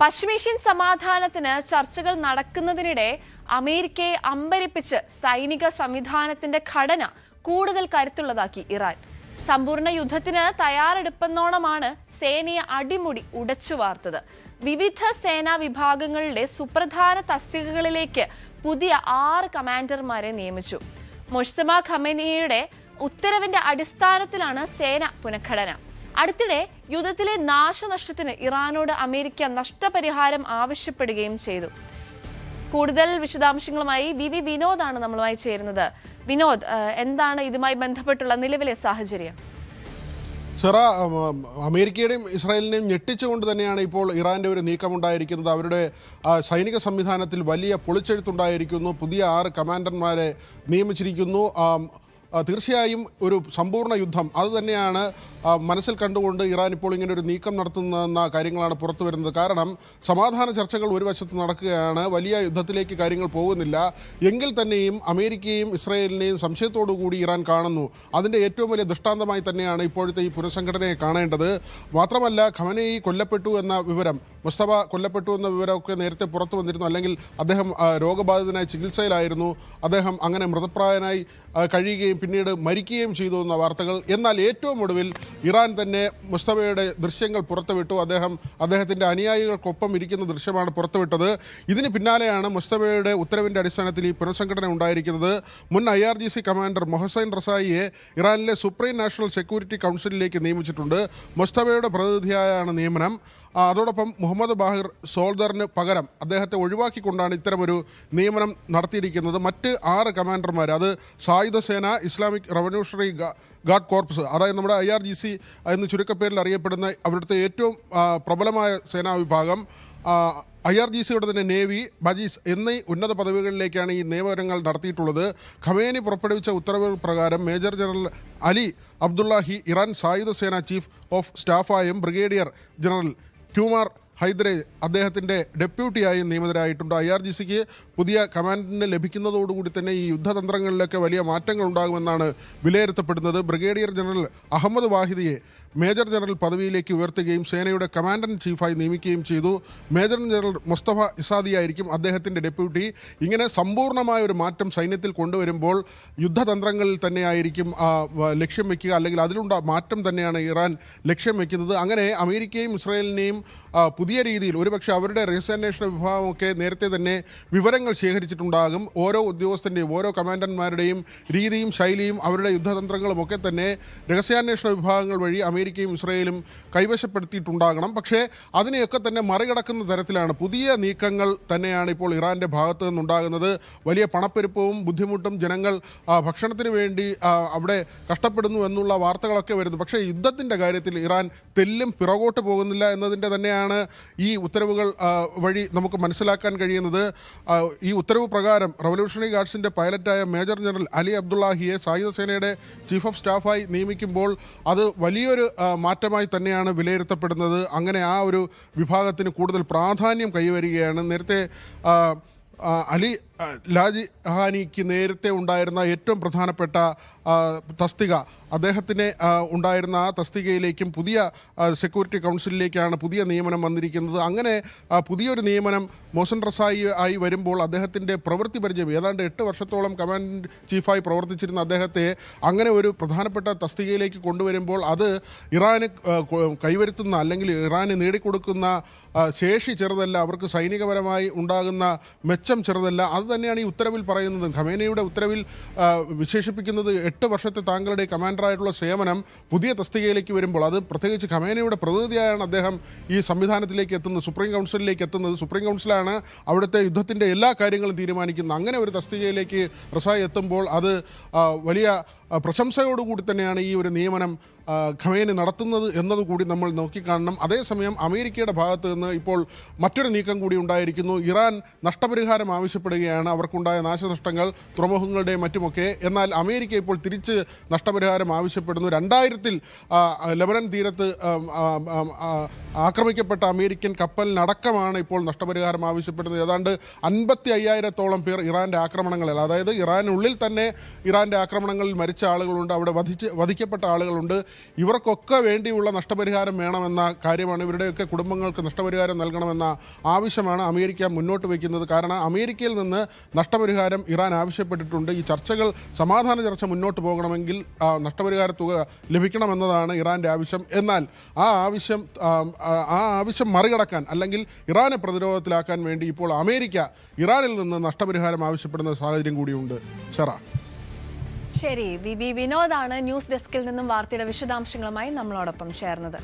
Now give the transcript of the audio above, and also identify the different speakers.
Speaker 1: പശ്ചിമേഷ്യൻ സമാധാനത്തിന് ചർച്ചകൾ നടക്കുന്നതിനിടെ അമേരിക്കയെ അമ്പരിപ്പിച്ച് സൈനിക സംവിധാനത്തിന്റെ ഘടന കൂടുതൽ കരുത്തുള്ളതാക്കി ഇറാൻ. സമ്പൂർണ്ണ യുദ്ധത്തിന് തയ്യാറെടുപ്പെന്നോണമാണ് സേനയെ അടിമുടി ഉടച്ചു വാർത്തത്. വിവിധ സേനാ വിഭാഗങ്ങളുടെ സുപ്രധാന തസ്തികകളിലേക്ക് പുതിയ 6 കമാൻഡർമാരെ നിയമിച്ചു. മുസ്തഫ ഖമേനിയുടെ ഉത്തരവിന്റെ അടിസ്ഥാനത്തിലാണ് സേന പുനഃഘടന. അടുത്തിടെ യുദ്ധത്തിലെ നാശനഷ്ടത്തിന് ഇറാനോട് അമേരിക്ക നഷ്ടപരിഹാരം ആവശ്യപ്പെടുകയും ചെയ്തു. കൂടുതൽ വിശദാംശങ്ങളുമായി വി വിനോദാണ് നമ്മളുമായി ചേരുന്നത്. വിനോദ്, എന്താണ് ഇതുമായി ബന്ധപ്പെട്ടുള്ള നിലവിലെ സാഹചര്യം?
Speaker 2: സെറ, അമേരിക്കയുടെയും ഇസ്രായേലിനെയും ഞെട്ടിച്ചുകൊണ്ട് തന്നെയാണ് ഇപ്പോൾ ഇറാന്റെ ഒരു നീക്കമുണ്ടായിരിക്കുന്നത്. അവരുടെ സൈനിക സംവിധാനത്തിൽ വലിയ പൊളിച്ചെഴുത്തുണ്ടായിരിക്കുന്നു. പുതിയ 6 കമാൻഡർമാരെ നിയമിച്ചിരിക്കുന്നു. തീർച്ചയായും ഒരു സമ്പൂർണ്ണ യുദ്ധം അത് തന്നെയാണ് മനസ്സിൽ കണ്ടുകൊണ്ട് ഇറാൻ ഇപ്പോൾ ഇങ്ങനെ ഒരു നീക്കം നടത്തുന്ന കാര്യങ്ങളാണ് പുറത്തു വരുന്നത്. കാരണം സമാധാന ചർച്ചകൾ ഒരു വശത്ത് നടക്കുകയാണ്, വലിയ യുദ്ധത്തിലേക്ക് കാര്യങ്ങൾ പോകുന്നില്ല. എങ്കിൽ തന്നെയും അമേരിക്കയും ഇസ്രായേലിനെയും സംശയത്തോടു കൂടി ഇറാൻ കാണുന്നു. അതിൻ്റെ ഏറ്റവും വലിയ ദൃഷ്ടാന്തമായി തന്നെയാണ് ഇപ്പോഴത്തെ ഈ പുനഃസംഘടനയെ കാണേണ്ടത്. മാത്രമല്ല, ഖമനേയി കൊല്ലപ്പെട്ടു എന്ന വിവരം, മുസ്തഫ കൊല്ലപ്പെട്ടു എന്ന വിവരമൊക്കെ നേരത്തെ പുറത്തു വന്നിരുന്നു. അല്ലെങ്കിൽ അദ്ദേഹം രോഗബാധിതനായി ചികിത്സയിലായിരുന്നു, അദ്ദേഹം അങ്ങനെ മൃതപ്രായനായി കഴിയുകയും പിന്നീട് മരിക്കുകയും ചെയ്തു എന്ന വാർത്തകൾ. എന്നാൽ ഏറ്റവും ഒടുവിൽ ഇറാൻ തന്നെ മുസ്തഫയുടെ ദൃശ്യങ്ങൾ പുറത്തുവിട്ടു. അദ്ദേഹത്തിൻ്റെ അനുയായികൾക്കൊപ്പം ഇരിക്കുന്ന ദൃശ്യമാണ് പുറത്തുവിട്ടത്. ഇതിന് പിന്നാലെയാണ് മുസ്തഫയുടെ ഉത്തരവിൻ്റെ അടിസ്ഥാനത്തിൽ ഈ പുനഃസംഘടന ഉണ്ടായിരിക്കുന്നത്. മുൻ IRGC കമാൻഡർ മൊഹസൈൻ റസായിയെ ഇറാനിലെ സുപ്രീം നാഷണൽ സെക്യൂരിറ്റി കൗൺസിലിലേക്ക് നിയമിച്ചിട്ടുണ്ട്. മുസ്തഫയുടെ പ്രതിനിധിയായാണ് നിയമനം. അതോടൊപ്പം മുഹമ്മദ് ബാഹിർ സോൾദറിന് പകരം അദ്ദേഹത്തെ ഒഴിവാക്കിക്കൊണ്ടാണ് ഇത്തരമൊരു നിയമനം നടത്തിയിരിക്കുന്നത്. മറ്റ് 6 കമാൻഡർമാർ, അത് സായുധ സേന, ഇസ്ലാമിക് റവല്യൂഷണറി ഗാർഡ് കോർപ്സ്, അതായത് നമ്മുടെ IRGC എന്ന് ചുരുക്കപ്പേരിൽ അറിയപ്പെടുന്ന അവിടുത്തെ ഏറ്റവും പ്രബലമായ സേനാ വിഭാഗം, IRGCയുടെ തന്നെ നേവി, ബജീസ് എന്നീ ഉന്നത പദവികളിലേക്കാണ് ഈ നിയമനങ്ങൾ നടത്തിയിട്ടുള്ളത്. ഖമേനി പുറപ്പെടുവിച്ച ഉത്തരവുകൾ പ്രകാരം major general Ali Abdullahi Iran സായുധ സേന ചീഫ് ഓഫ് സ്റ്റാഫായും ബ്രിഗേഡിയർ ജനറൽ ക്യൂമാർ ഹൈദരെ അദ്ദേഹത്തിൻ്റെ ഡെപ്യൂട്ടിയായും നിയമിതരായിട്ടുണ്ട്. IRGCക്ക് പുതിയ കമാൻഡിനെ ലഭിക്കുന്നതോടുകൂടി തന്നെ ഈ യുദ്ധതന്ത്രങ്ങളിലൊക്കെ വലിയ മാറ്റങ്ങൾ ഉണ്ടാകുമെന്നാണ് വിലയിരുത്തപ്പെടുന്നത്. ബ്രിഗേഡിയർ ജനറൽ അഹമ്മദ് വാഹിദിയെ മേജർ ജനറൽ പദവിയിലേക്ക് ഉയർത്തുകയും സേനയുടെ കമാൻഡന്റ് ചീഫായി നിയമിക്കുകയും ചെയ്തു. മേജർ ജനറൽ മുസ്തഫ ഇസാദിയായിരിക്കും അദ്ദേഹത്തിൻ്റെ ഡെപ്യൂട്ടി. ഇങ്ങനെ സമ്പൂർണ്ണമായ ഒരു മാറ്റം സൈന്യത്തിൽ കൊണ്ടുവരുമ്പോൾ യുദ്ധതന്ത്രങ്ങളിൽ തന്നെയായിരിക്കും ലക്ഷ്യം വയ്ക്കുക, അല്ലെങ്കിൽ അതിലുള്ള മാറ്റം തന്നെയാണ് ഇറാൻ ലക്ഷ്യം വയ്ക്കുന്നത്. അങ്ങനെ അമേരിക്കയും ഇസ്രായേലിനെയും പുതിയ രീതിയിൽ ഒരുപക്ഷെ അവരുടെ രഹസ്യാന്വേഷണ വിഭാഗമൊക്കെ നേരത്തെ തന്നെ വിവരങ്ങൾ ശേഖരിച്ചിട്ടുണ്ടാകും. ഓരോ ഉദ്യോഗസ്ഥൻ്റെയും ഓരോ കമാൻഡന്മാരുടെയും രീതിയും ശൈലിയും അവരുടെ യുദ്ധതന്ത്രങ്ങളും ഒക്കെ തന്നെ രഹസ്യാന്വേഷണ വിഭാഗങ്ങൾ വഴി അമേരിക്കയും ഇസ്രായേലും കൈവശപ്പെടുത്തിയിട്ടുണ്ടാകണം. പക്ഷേ അതിനെയൊക്കെ തന്നെ മറികടക്കുന്ന തരത്തിലാണ് പുതിയ നീക്കങ്ങൾ തന്നെയാണ് ഇപ്പോൾ ഇറാൻ്റെ ഭാഗത്തു നിന്നുണ്ടാകുന്നത്. വലിയ പണപ്പെരുപ്പവും ബുദ്ധിമുട്ടും, ജനങ്ങൾ ഭക്ഷണത്തിന് വേണ്ടി അവിടെ കഷ്ടപ്പെടുന്നു എന്നുള്ള വാർത്തകളൊക്കെ വരുന്നു. പക്ഷേ യുദ്ധത്തിൻ്റെ കാര്യത്തിൽ ഇറാൻ തെല്ലും പിറകോട്ട് പോകുന്നില്ല എന്നതിൻ്റെ തന്നെയാണ് ഈ ഉത്തരവുകൾ വഴി നമുക്ക് മനസ്സിലാക്കാൻ കഴിയുന്നത്. ഈ ഉത്തരവ് പ്രകാരം റവല്യൂഷണറി ഗാർഡ്സിൻ്റെ പൈലറ്റായ മേജർ ജനറൽ അലി അബ്ദുല്ലാഹിയെ സായുധ സേനയുടെ ചീഫ് ഓഫ് സ്റ്റാഫായി നിയമിക്കുമ്പോൾ അത് വലിയൊരു മാറ്റമായി തന്നെയാണ് വിലയിരുത്തപ്പെടുന്നത്. അങ്ങനെ ആ ഒരു വിഭാഗത്തിന് കൂടുതൽ പ്രാധാന്യം കൈവരികയാണ്. നേരത്തെ അലി ലാജിഹാനിക്ക് നേരത്തെ ഉണ്ടായിരുന്ന ഏറ്റവും പ്രധാനപ്പെട്ട തസ്തിക, അദ്ദേഹത്തിന് ഉണ്ടായിരുന്ന ആ തസ്തികയിലേക്കും പുതിയ സെക്യൂരിറ്റി കൗൺസിലിലേക്കാണ് പുതിയ നിയമനം വന്നിരിക്കുന്നത്. അങ്ങനെ പുതിയൊരു നിയമനം മൊഹസൻ റസായി ആയി വരുമ്പോൾ അദ്ദേഹത്തിൻ്റെ പ്രവൃത്തി പരിചയം, ഏതാണ്ട് 8 വർഷത്തോളം കമാൻഡ് ചീഫായി പ്രവർത്തിച്ചിരുന്ന അദ്ദേഹത്തെ അങ്ങനെ ഒരു പ്രധാനപ്പെട്ട തസ്തികയിലേക്ക് കൊണ്ടുവരുമ്പോൾ അത് ഇറാന് കൈവരുത്തുന്ന, അല്ലെങ്കിൽ ഇറാന് നേടിക്കൊടുക്കുന്ന ശേഷി ചെറുതല്ല, അവർക്ക് സൈനികപരമായി ഉണ്ടാകുന്ന മെച്ചം ചെറുതല്ല. അത് തന്നെയാണ് ഈ ഉത്തരവിൽ പറയുന്നത്. ഖമേനിയുടെ ഉത്തരവിൽ വിശേഷിപ്പിക്കുന്നത് 8 വർഷത്തെ താങ്കളുടെ കമാൻഡറായിട്ടുള്ള സേവനം പുതിയ തസ്തികയിലേക്ക് വരുമ്പോൾ, അത് പ്രത്യേകിച്ച് ഖമേനിയുടെ പ്രതിനിധിയായാണ് അദ്ദേഹം ഈ സംവിധാനത്തിലേക്ക് എത്തുന്നത്, സുപ്രീം കൗൺസിലിലേക്ക് എത്തുന്നത്. സുപ്രീം കൗൺസിലാണ് അവിടുത്തെ യുദ്ധത്തിൻ്റെ എല്ലാ കാര്യങ്ങളും തീരുമാനിക്കുന്നത്. അങ്ങനെ ഒരു തസ്തികയിലേക്ക് റസായി എത്തുമ്പോൾ അത് വലിയ പ്രശംസയോടുകൂടി തന്നെയാണ് ഈ ഒരു നിയമനം ഖമേനി നടത്തുന്നത് എന്നതുകൂടി നമ്മൾ നോക്കിക്കാണണം. അതേസമയം അമേരിക്കയുടെ ഭാഗത്ത് നിന്ന് ഇപ്പോൾ മറ്റൊരു നീക്കം കൂടി ഉണ്ടായിരിക്കുന്നു. ഇറാൻ നഷ്ടപരിഹാരം ആവശ്യപ്പെടുകയാണ്, അവർക്കുണ്ടായ നാശനഷ്ടങ്ങൾ, തുറമുഖങ്ങളുടെയും മറ്റുമൊക്കെ. എന്നാൽ അമേരിക്ക ഇപ്പോൾ തിരിച്ച് നഷ്ടപരിഹാരം ആവശ്യപ്പെടുന്നു. 2000-ൽ ലെബനൻ തീരത്ത് ആക്രമിക്കപ്പെട്ട അമേരിക്കൻ കപ്പലിനടക്കമാണ് ഇപ്പോൾ നഷ്ടപരിഹാരം ആവശ്യപ്പെടുന്നത്. ഏതാണ്ട് 55,000-ഓളം പേർ ഇറാൻ്റെ ആക്രമണങ്ങളിൽ, അതായത് ഇറാനുള്ളിൽ തന്നെ ഇറാൻ്റെ ആക്രമണങ്ങളിൽ മരിച്ച ആളുകളുണ്ട്, അവിടെ വധിക്കപ്പെട്ട ആളുകളുണ്ട്. ഇവർക്കൊക്കെ വേണ്ടിയുള്ള നഷ്ടപരിഹാരം വേണമെന്ന കാര്യമാണ്, ഇവരുടെയൊക്കെ കുടുംബങ്ങൾക്ക് നഷ്ടപരിഹാരം നൽകണമെന്ന ആവശ്യമാണ് അമേരിക്ക മുന്നോട്ട് വയ്ക്കുന്നത്. കാരണം അമേരിക്കയിൽ നിന്ന് നഷ്ടപരിഹാരം ഇറാൻ ആവശ്യപ്പെട്ടിട്ടുണ്ട്. ഈ ചർച്ചകൾ സമാധാന ചർച്ച മുന്നോട്ട് പോകണമെങ്കിൽ നഷ്ടപരിഹാര തുക ലഭിക്കണമെന്നതാണ് ഇറാൻ്റെ ആവശ്യം. എന്നാൽ ആ ആവശ്യം മറികടക്കാൻ അല്ലെങ്കിൽ ഇറാനെ പ്രതിരോധത്തിലാക്കാൻ വേണ്ടി ഇപ്പോൾ അമേരിക്ക ഇറാനിൽ നിന്ന് നഷ്ടപരിഹാരം ആവശ്യപ്പെടുന്ന സാഹചര്യം കൂടിയുണ്ട്.
Speaker 1: ശരി, വിനോദാണ് ന്യൂസ് ഡെസ്കിൽ നിന്നും വാർത്തയുടെ വിശദാംശങ്ങളുമായി നമ്മളോടൊപ്പം ചേർന്നത്.